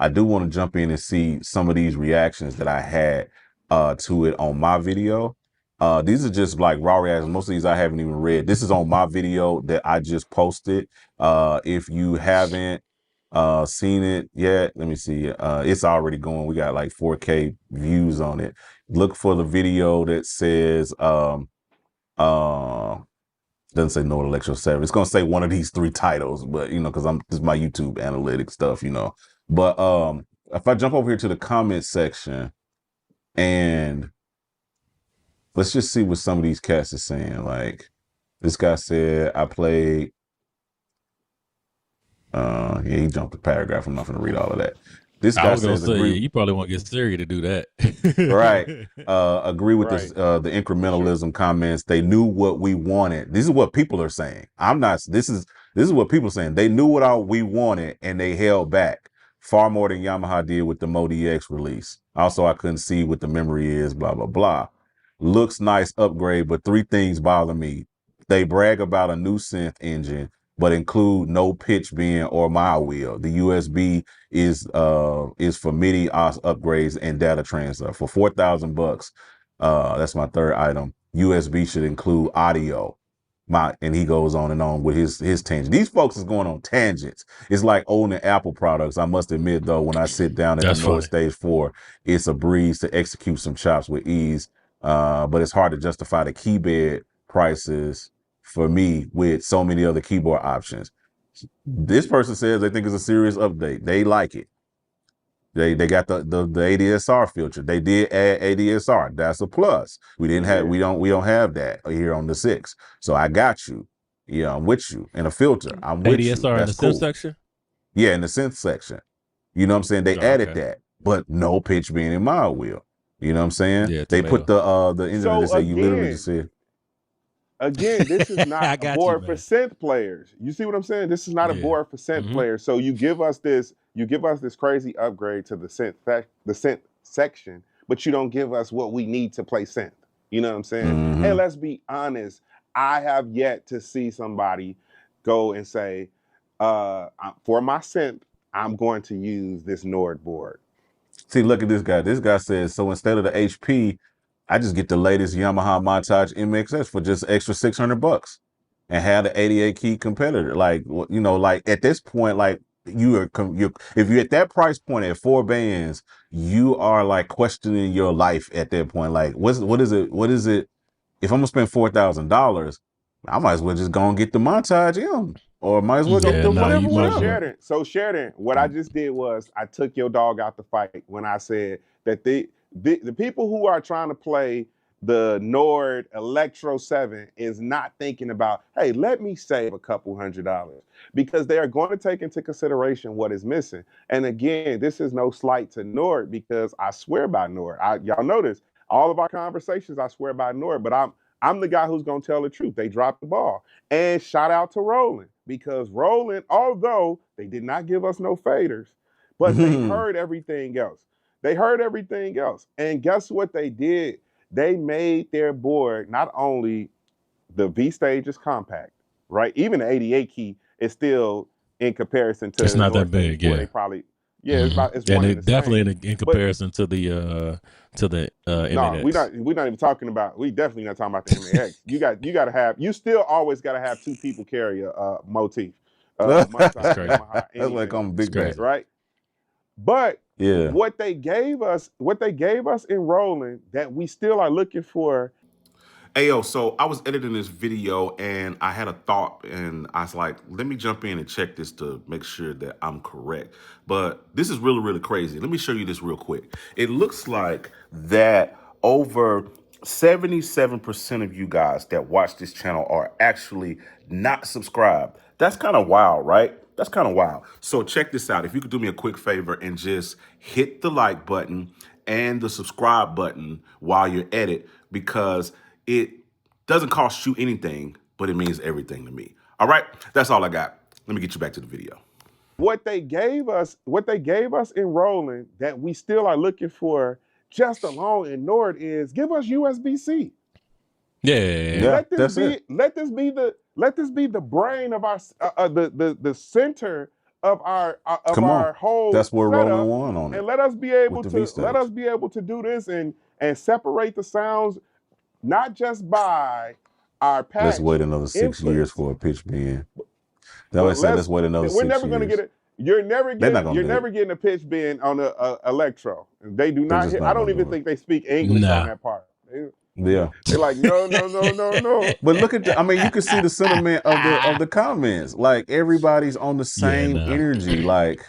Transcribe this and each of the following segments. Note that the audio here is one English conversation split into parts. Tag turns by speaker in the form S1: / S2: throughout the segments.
S1: I do want to jump in and see some of these reactions that I had to it on my video. These are just like raw reactions. Most of these I haven't even read. This is on my video that I just posted. If you haven't seen it yet, let me see. It's already going. We got like 4K views on it. Look for the video that says uh doesn't say Nord Electro 7. It's gonna say one of these three titles, but you know, because this is my YouTube analytics stuff, you know. But if I jump over here to the comment section and let's just see what some of these cats are saying. Like this guy said, I played yeah, he jumped a paragraph. I'm not gonna read all of that. This
S2: I
S1: guy
S2: was gonna
S1: says
S2: say, yeah,
S1: agree.
S2: you probably want to get Siri to do that.
S1: Right. Agree with this,
S3: Right.
S1: the incrementalism comments. They knew what we wanted. This is what people are saying. I'm not, this is what people are saying. They knew what we wanted and they held back far more than Yamaha did with the Modi X release. Also, I couldn't see what the memory is, blah, blah, blah. Looks nice upgrade, but three things bother me. They brag about a new synth engine, but include no pitch bend or mile wheel. The USB is for MIDI upgrades and data transfer. For $4,000, that's my third item. USB should include audio. And he goes on and on with his tangent. These folks is going on tangents. It's like owning Apple products. I must admit though, when I sit down at the
S2: That's
S1: Nord
S2: funny.
S1: Stage 4, it's a breeze to execute some chops with ease. But it's hard to justify the keyboard prices for me with so many other keyboard options. This person says they think it's a serious update. They like it. They got the ADSR filter. They did add ADSR. That's a plus. We don't have that here on the 6. So I got you. Yeah, I'm with you. And a filter. I'm with you.
S2: ADSR in
S1: That's
S2: the synth
S1: cool.
S2: section.
S1: Yeah, in the synth section. You know what I'm saying? They
S2: Oh,
S1: added
S2: okay.
S1: that, but no pitch being in mild wheel. You know what I'm saying?
S2: Yeah,
S1: They put
S2: tomato.
S1: the engine that
S3: So
S1: say you literally just said.
S3: again, this is not
S2: I
S3: a
S2: got you,
S3: board for
S2: man.
S3: synth players. You see what I'm saying? This is not a
S2: Yeah.
S3: board for synth players. So you give us this crazy upgrade to the synth section, but you don't give us what we need to play synth. You know what I'm saying?
S1: Mm-hmm.
S3: And let's be honest, I have yet to see somebody go and say, for my synth, I'm going to use this Nord board.
S1: See, look at this guy. This guy says, so instead of the HP, I just get the latest Yamaha Montage MXS for just extra $600 and have the 88 key competitor. Like, you know, like at this point, like you if you're at that price point at 4 bands, you are like questioning your life at that point. Like, what is it? If I'm gonna spend $4,000, I might as well just go and get the Montage M, or might as well get
S2: Yeah,
S1: the
S2: nah,
S1: whatever,
S2: you might
S3: So
S2: as well.
S1: whatever.
S3: Sheridan, what I just did was I took your dog out the fight when I said that the people who are trying to play the Nord Electro 7 is not thinking about, hey, let me save a couple $100, because they are going to take into consideration what is missing. And again, this is no slight to Nord, because I swear by Nord. Y'all notice all of our conversations, I swear by Nord, but I'm the guy who's going to tell the truth. They dropped the ball. And shout out to Roland, because Roland, although they did not give us no faders, but they heard everything else. They heard everything else. And guess what they did? They made their board not only the V stage is compact, right? Even the 88 key is still, in comparison to
S2: It's
S3: the
S2: not
S3: North
S2: that
S3: Stage
S2: big,
S3: 4,
S2: yeah.
S3: they probably, it's
S2: And
S3: one and the
S2: it definitely
S3: same.
S2: in
S3: But
S2: comparison to the
S3: no,
S2: M8X.
S3: we're not even talking about. We definitely not talking about the MAX. You got to have. You still always got to have two people carry a motif, a
S2: That's
S3: Montage
S2: crazy.
S3: Yamaha,
S1: That's like
S3: anything,
S1: I'm
S2: It's
S1: Big Bang.
S2: crazy.
S3: right? But
S1: Yeah.
S3: what they gave us in Roland, that we still are looking for.
S1: Ayo, so I was editing this video and I had a thought and I was like, let me jump in and check this to make sure that I'm correct. But this is really, really crazy. Let me show you this real quick. It looks like that over 77% of you guys that watch this channel are actually not subscribed. That's kind of wild, right? That's kind of wild. So check this out. If you could do me a quick favor and just hit the like button and the subscribe button while you're at it, because it doesn't cost you anything, but it means everything to me. All right, that's all I got. Let me get you back to the video.
S3: What they gave us in Roland, that we still are looking for just alone in Nord, is give us USB-C.
S2: Yeah.
S3: Let this
S1: That's
S3: be
S1: it.
S3: let this be the brain of our the center of our
S1: Come on.
S3: whole
S1: That's where
S3: setup,
S1: Roland won on it.
S3: and let us be able
S1: with the V stage.
S3: to do this and separate the sounds, not just by our
S1: Let's
S3: patch
S1: wait another 6 years
S3: inputs,
S1: for a pitch bend. That's why I
S3: but
S1: said let's wait another
S3: we're
S1: 6
S3: never going to
S1: years.
S3: get it. You're never
S1: They're not
S3: getting
S1: gonna do it.
S3: getting a pitch bend on a Electro. They do
S1: They're
S3: not
S1: just
S3: hit.
S1: not
S3: I don't
S1: gonna
S3: even
S1: do it.
S3: think they speak English on
S2: Nah.
S3: that part.
S1: Yeah.
S3: They're like, no.
S1: But look at I mean, you can see the sentiment of the comments. Like everybody's on the same
S2: nah.
S1: energy. Like,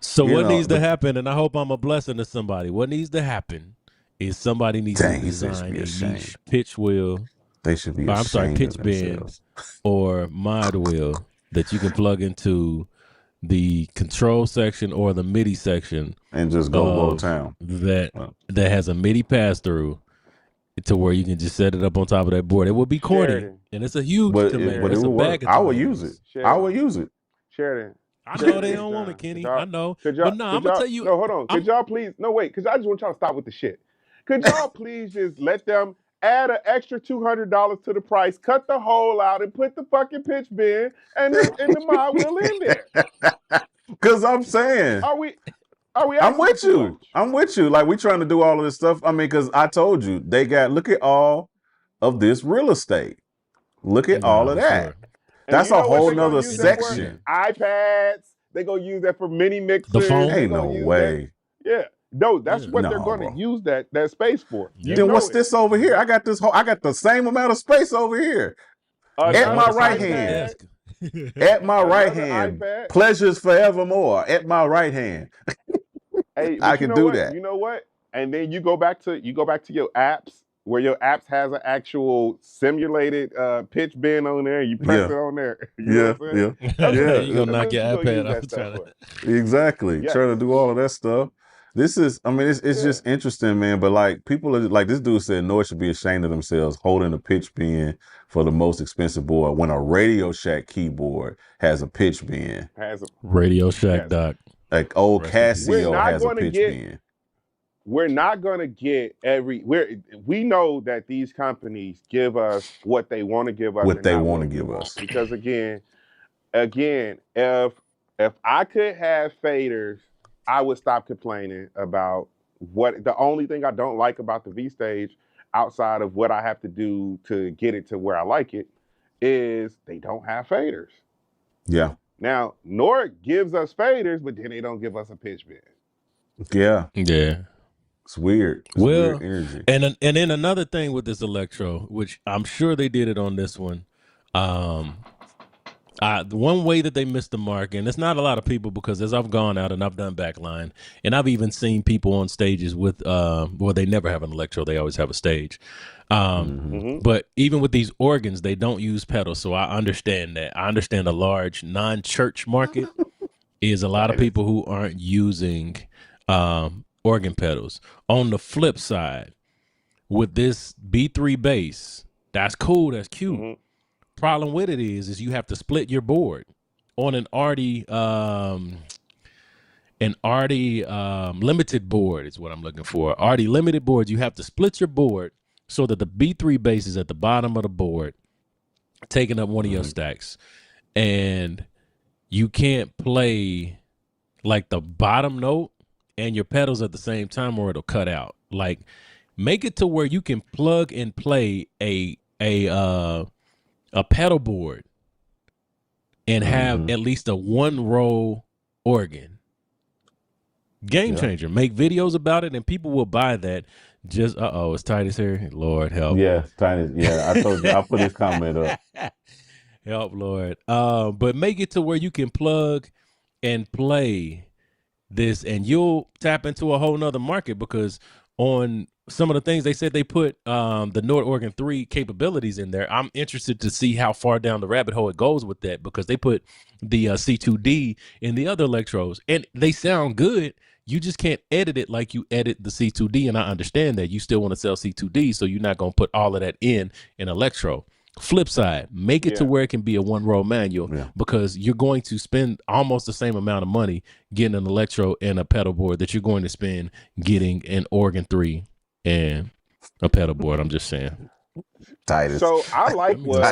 S2: So
S1: you
S2: what
S1: know,
S2: needs to happen, and I hope I'm a blessing to somebody. What needs to happen is somebody needs
S1: Dang,
S2: to
S1: he said
S2: design
S1: should be
S2: a
S1: ashamed.
S2: niche pitch wheel.
S1: They should be
S2: I'm sorry,
S1: ashamed
S2: pitch
S1: of
S2: bend
S1: themselves.
S2: or mod wheel that you can plug into the control section or the MIDI section
S1: And just go
S2: of
S1: town.
S2: that
S1: Well,
S2: that has a MIDI pass through to where you can just set it up on top of that board. It would be corny,
S3: Sheridan.
S2: and it's a huge
S1: but
S2: tomato.
S1: it
S2: It's a
S1: would
S2: bag
S1: work.
S2: of
S1: I would
S2: tomatoes.
S1: use it.
S3: Sheridan.
S1: I would use it.
S3: Sheridan.
S2: I know they don't want it, Kenny. I know.
S3: Could y'all,
S2: But no, I'm going to tell you.
S3: No, hold on. Could y'all please? No, wait. Because I just want y'all to stop with the shit. Could y'all please just let them add an extra $200 to the price, cut the hole out, and put the fucking pitch bend and the mod wheel in there?
S1: Because I'm saying.
S3: Are we
S1: I'm with
S3: too
S1: you.
S3: much?
S1: I'm with you. Like we trying to do all of this stuff. I mean, because I told you they got look at all of this real estate. Look at all of that.
S2: Sure.
S1: That's
S3: you
S1: a
S3: know what
S1: whole
S3: they gonna
S1: nother
S3: use that for?
S1: section.
S3: iPads. They gonna use that for mini mixers.
S2: The phone?
S3: They
S1: Ain't no
S3: gonna use
S1: way.
S3: that. Yeah. No, that's what they're
S1: No,
S3: gonna
S1: bro.
S3: use that space for.
S2: Yeah.
S1: Then
S3: know
S1: what's
S3: it.
S1: this over here? I got the same amount of space over here. At my right hand. At my right hand.
S3: iPad.
S1: Pleasures forevermore. At my right hand.
S3: Hey,
S1: I can do that.
S3: You know what? And then you go back to your apps where your apps has an actual simulated pitch bend on there. You press it on there. You know what I'm saying?
S2: Yeah.
S1: You
S2: gonna knock your iPad
S3: out.
S2: out trying to.
S1: Exactly.
S3: Yes.
S1: Trying to do all of that stuff. This is, I mean, it's just interesting, man. But like people are like this dude said, Nord should be ashamed of themselves holding a pitch bend for the most expensive board when a Radio Shack keyboard has a pitch bend.
S2: Radio Shack doc.
S1: Like old Casio has a pitch bend.
S3: We're not gonna get we know that these companies give us what they want to give us.
S1: What they want to give us.
S3: Because again, if I could have faders, I would stop complaining about the only thing I don't like about the V stage, outside of what I have to do to get it to where I like it, is they don't have faders.
S1: Yeah.
S3: Now, Nord gives us faders, but then they don't give us a pitch bend.
S1: Yeah.
S2: Yeah.
S1: It's weird. It's weird energy.
S2: And then another thing with this Electro, which I'm sure they did it on this one. The one way that they missed the mark, and it's not a lot of people, because as I've gone out and I've done backline, and I've even seen people on stages with well, they never have an Electro, they always have a stage. But even with these organs, they don't use pedals, so I understand that. I understand a large non-church market is a lot of people who aren't using organ pedals. On the flip side, with this B3 bass, that's cool, that's cute. Problem with it is you have to split your board on an Artie limited board is what I'm looking for. Artie limited boards, you have to split your board so that the B3 bass is at the bottom of the board, taking up one of your stacks, and you can't play like the bottom note and your pedals at the same time, or it'll cut out. Like, make it to where you can plug and play a pedal board and have at least a one row organ. Game changer. Make videos about it and people will buy that. Just it's Titus here. Lord help.
S1: Yeah, Titus. Yeah, I told you I'll put his comment up.
S2: Help, Lord. But make it to where you can plug and play this, and you'll tap into a whole nother market, because on some of the things they said they put the Nord Organ 3 capabilities in there. I'm interested to see how far down the rabbit hole it goes with that, because they put the C2D in the other Electros, and they sound good. You just can't edit it like you edit the C2D, and I understand that. You still want to sell C2D, so you're not going to put all of that in Electro. Flip side, make it to where it can be a one-row manual, because you're going to spend almost the same amount of money getting an Electro and a pedal board that you're going to spend getting an Organ 3 and a pedal board. I'm just saying.
S1: Titus.
S3: So I like what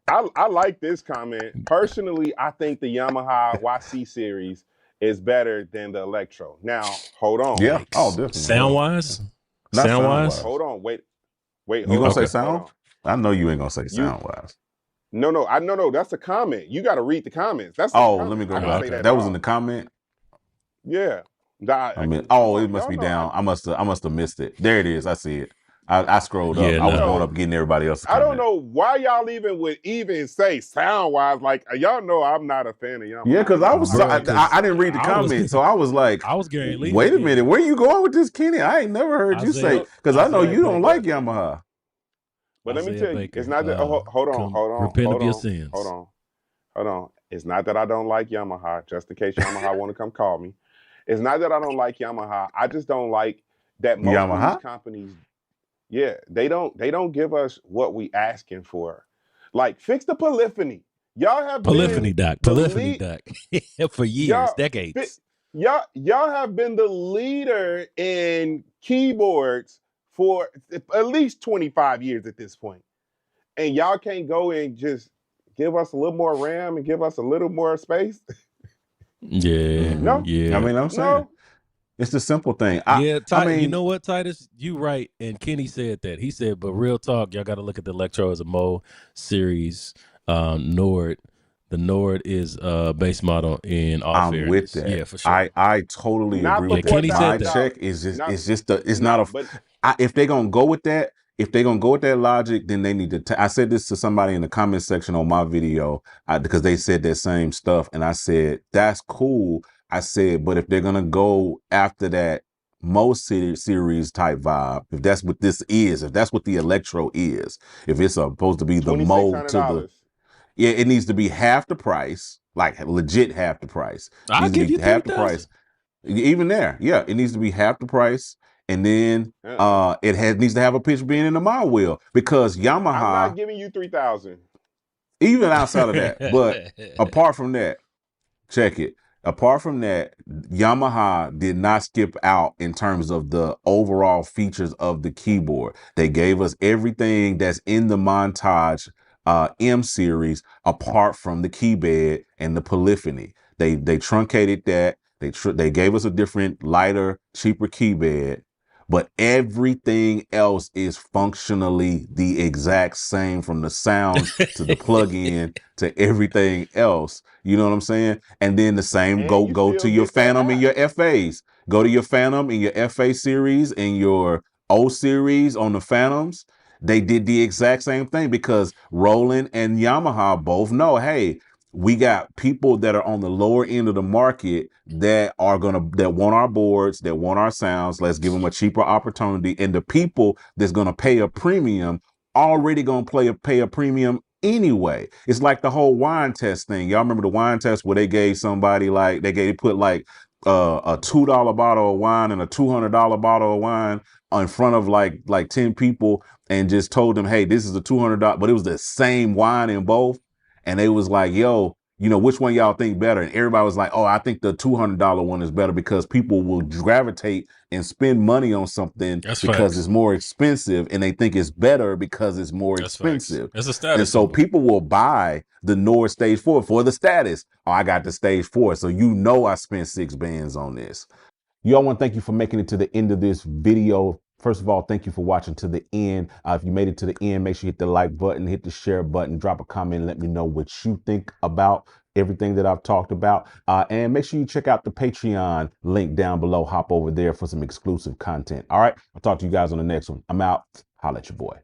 S3: I like this comment. Personally, I think the Yamaha YC series is better than the Electro. Now, hold on.
S1: Yeah. Oh,
S2: Yikes.
S1: definitely.
S2: Sound
S1: Yeah.
S2: wise?
S1: Not
S2: Sound
S1: sound
S2: wise?
S1: wise.
S3: Hold on. Wait,
S1: You
S3: hold
S1: gonna say
S3: on.
S2: Okay.
S3: Hold
S1: sound?
S3: on.
S1: I know you ain't gonna say
S3: You
S1: sound wise.
S3: no, I no, that's a comment. You got to read the comments. That's a
S1: Oh, let me
S3: comment.
S1: go
S3: I didn't
S2: Oh,
S1: back.
S3: say
S2: okay.
S3: that at
S1: That was in the
S3: all.
S1: comment.
S3: Yeah.
S1: I mean,
S3: Come
S1: oh, it
S3: on,
S1: must
S3: y'all
S1: be
S3: know.
S1: down. I must have missed it. There it is. I see it. I scrolled up.
S2: Yeah,
S1: I was
S2: nah.
S1: going up getting everybody else's
S3: I don't
S1: comment.
S3: know why y'all would even say sound wise. Like y'all know, I'm not a fan of
S1: Yeah,
S3: Yamaha.
S1: because I was
S2: Bruh,
S1: I
S2: because
S1: didn't read the
S2: I was
S1: comment, so I was like,
S2: I was getting lead
S1: wait a minute,
S2: again.
S1: where you going with this, Kenny? I ain't never heard you say
S2: Isaiah
S1: because I know
S2: Isaiah
S1: you don't
S2: Baker.
S1: like
S3: But
S1: Yamaha.
S3: let me
S2: Isaiah
S3: tell you, it's
S2: Baker.
S3: not that. Hold on,
S2: Come repent of your
S3: hold
S2: sins.
S3: on, hold on. It's not that I don't like Yamaha. Just in case Yamaha want to come call me, it's not that I don't like Yamaha. I just don't like that most of these
S1: Yamaha?
S3: companies. Yeah, they don't give us what we asking for. Like fix the polyphony. Y'all have been the
S2: Polyphony
S3: lead.
S2: doc. For years,
S3: Y'all fi-
S2: decades.
S3: y'all have been the leader in keyboards for at least 25 years at this point. And y'all can't go and just give us a little more RAM and give us a little more space.
S2: Yeah,
S1: Hmm.
S3: No,
S1: I
S2: yeah.
S1: mean, I'm saying
S3: no.
S1: it's the simple thing.
S2: Yeah,
S1: I
S2: You
S1: mean,
S2: know what, Titus? You right. And Kenny said that. He said, but real talk, y'all got to look at the Electro as a Mo series. Nord. The Nord is base model in all
S1: I'm with
S2: fairness.
S1: that.
S2: Yeah, for sure.
S1: I totally
S3: Not
S1: agree
S3: for
S2: Yeah,
S1: with that.
S2: Kenny
S1: My
S2: said that.
S3: $4,000.
S1: check is just
S3: Not
S1: it's not
S3: not
S1: a
S3: but
S1: if they're gonna go with that, if they're gonna go with that logic, then they need to. I said this to somebody in the comment section on my video because they said that same stuff, and I said that's cool. I said, but if they're gonna go after that series type vibe, if that's what this is, if that's what the Electro is, if it's supposed to be the
S3: twenty six
S1: Mo
S3: hundred
S1: to the
S3: dollars.
S1: yeah, it needs to be half the price, like legit half the price. It
S2: I'll
S1: needs to
S2: give
S1: be
S2: you
S1: half the
S2: 3,000.
S1: price. Even there, yeah, it needs to be half the price, and then
S3: Uh-uh.
S1: needs to have a picture being in the my wheel because
S3: I'm not
S1: Yamaha,
S3: giving you 3,000.
S1: even outside of that, but apart from that, check it. Apart from that, Yamaha did not skip out in terms of the overall features of the keyboard. They gave us everything that's in the Montage M series apart from the keybed and the polyphony. They truncated that. They gave us a different, lighter, cheaper keybed, but everything else is functionally the exact same from the sounds to the plug-in to everything else. You know what I'm saying? And then the same
S3: And you
S1: go to
S3: still
S1: your
S3: get that
S1: Phantom and
S3: app.
S1: your FAs. Go to your Phantom and your FA series and your O series on the Phantoms. They did the exact same thing because Roland and Yamaha both know, hey, we got people that are on the lower end of the market that want our boards, that want our sounds. Let's give them a cheaper opportunity. And the people that's gonna pay a premium already gonna pay a premium anyway. It's like the whole wine test thing. Y'all remember the wine test where they gave somebody like they put like a $2 bottle of wine and a $200 bottle of wine in front of like 10 people and just told them, hey, this is a $200, but it was the same wine in both. And they was like, yo, which one y'all think better? And everybody was like, oh, I think the $200 one is better because people will gravitate and spend money on something
S2: That's
S1: because
S2: facts.
S1: it's more expensive and they think it's better because it's more
S2: That's facts.
S1: expensive.
S2: That's a
S1: And
S2: status
S1: so
S2: symbol.
S1: people will buy the Nord Stage 4 for the status. Oh, I got the Stage 4. So I spent 6 bands on this. Y'all want to thank you for making it to the end of this video. First of all, thank you for watching to the end. If you made it to the end, make sure you hit the like button, hit the share button, drop a comment, and let me know what you think about everything that I've talked about. And make sure you check out the Patreon link down below. Hop over there for some exclusive content. All right. I'll talk to you guys on the next one. I'm out. Holla at your boy.